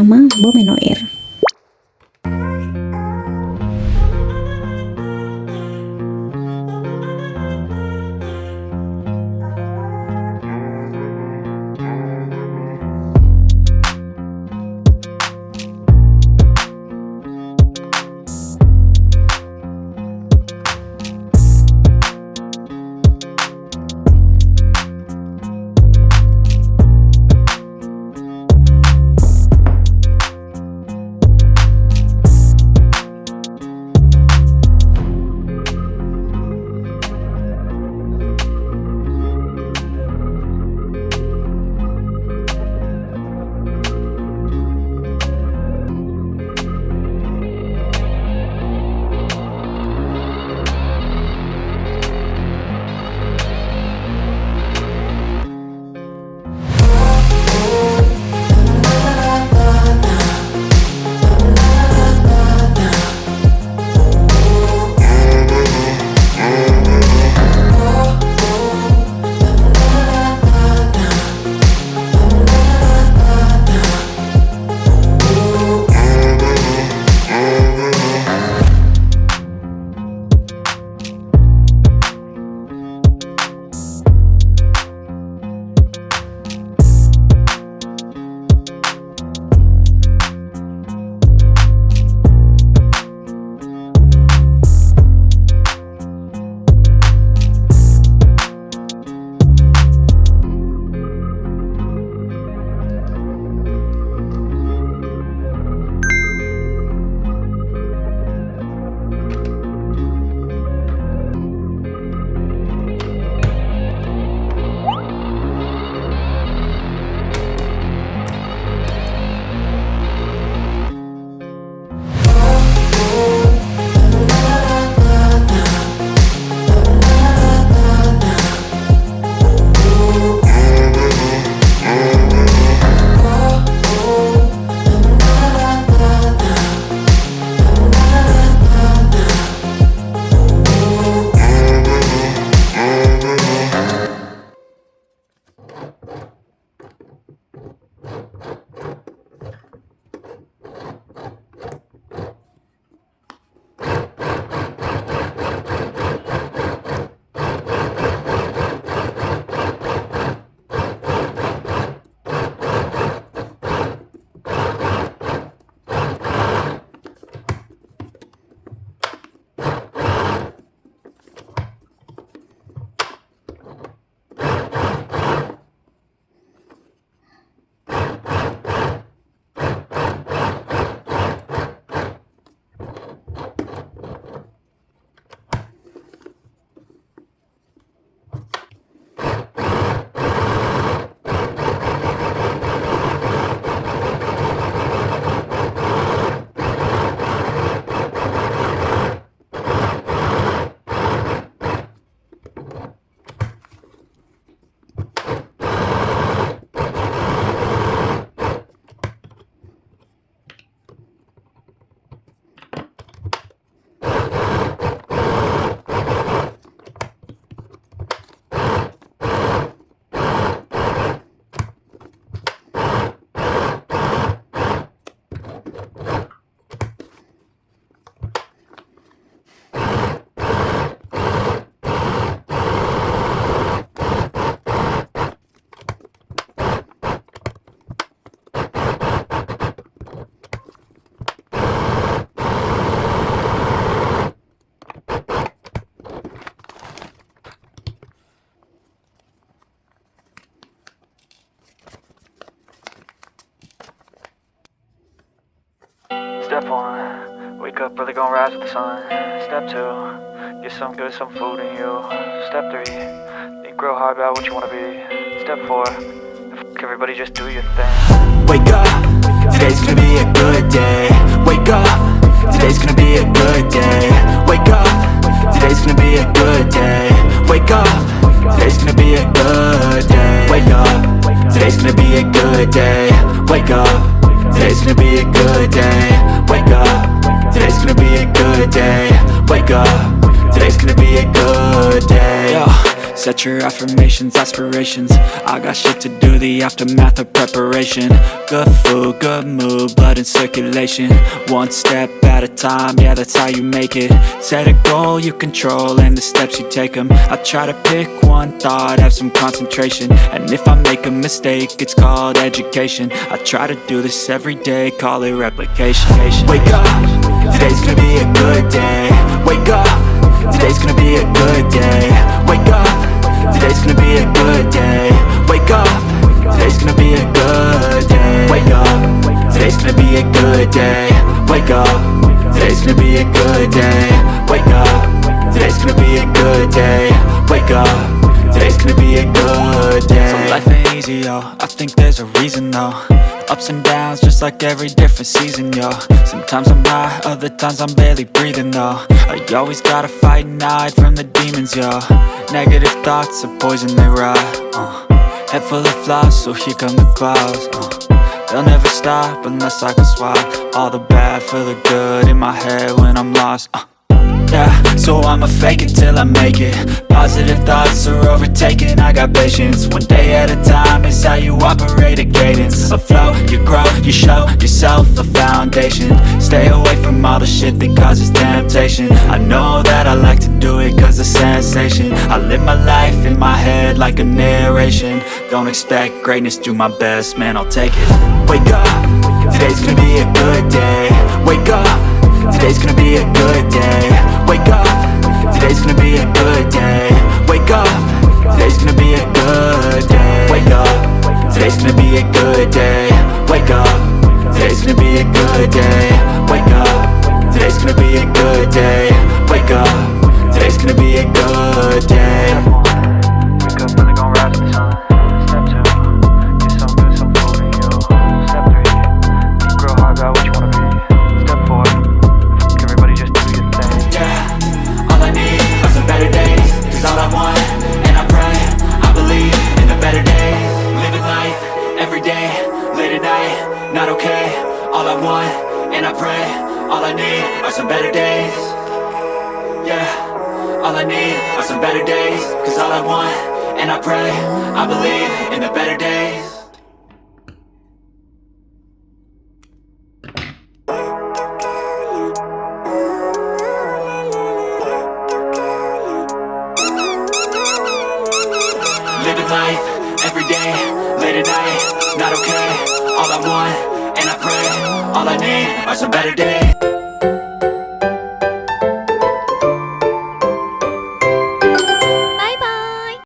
bersama Bomenoir. Step one, wake up early, gonna rise with the sun. Step two, get some good, some food in you. Step three, think real hard about what you wanna be. Step four, everybody just do your thing. Wake up, today's gonna be a good day. Wake up, today's gonna be a good day. Wake up, today's gonna be a good day. Wake up, today's gonna be a good day. Wake up, today's gonna be a good day. Wake up, today's gonna be a good day. Wake up, today's gonna be a good day. Wake up, today's gonna be a good day. Yo, Set your affirmations, aspirations. I got shit to do, the aftermath of preparation. Good food, good mood, blood in circulation. One step at a time, yeah, that's how you make it. Set a goal you control and the steps you take them. I try to pick one thought, have some concentration. And if I make a mistake, it's called education. I try to do this every day, call it replication. Wake up, today's gonna be a good day. Wake up, today's gonna be a good day. Wake up, today's gonna be a good day. Wake up, today's gonna be a good day. Wake up, today's gonna be a good day. Wake up, today's gonna be a good day. Wake up, today's gonna be a good day. Wake up, today's gonna be a good day. So life ain't easy, yo, I think there's a reason though. Ups and downs, just like every different season, yo. Sometimes I'm high, other times I'm barely breathing, though. I always gotta fight and hide from the demons, yo. Negative thoughts are poison, they rot. Head full of flies, so here come the clouds. They'll never stop unless I can swap all the bad for the good in my head when I'm lost. Yeah, so I'ma fake it till I make it. Positive thoughts are overtaken, I got patience. One day at a time is how you operate a cadence. A flow, you grow, you show yourself a foundation. Stay away from all the shit that causes temptation. I know that I like to do it cause it's sensation. I live my life in my head like a narration. Don't expect greatness, do my best, man, I'll take it. Wake up, today's gonna be a good day. Wake up, today's gonna be a good day. Wake up, today's gonna be a good day. Wake up, today's gonna be a good day. Wake up, today's gonna be a good day. Wake up, today's gonna be a good day. Wake up, today's gonna be a good day. Wake up, today's gonna be a good day. Wake up, really gon' rise with the sun. Step 2, get some good, some food in you. Step 3, think real hard about what you wanna be. Step 4, everybody just do your thing. Yeah, all I need are some better days. Cause all I want, and I pray, I believe in the better days. Living life, every day, late at night, not okay. All I want, and I pray, all I need are some better days. Yeah, all I need are some better days. Cause all I want, and I pray, I believe in the better days. Living life, every day, late at night, not okay. All I want, and I pray, all I need are some better days.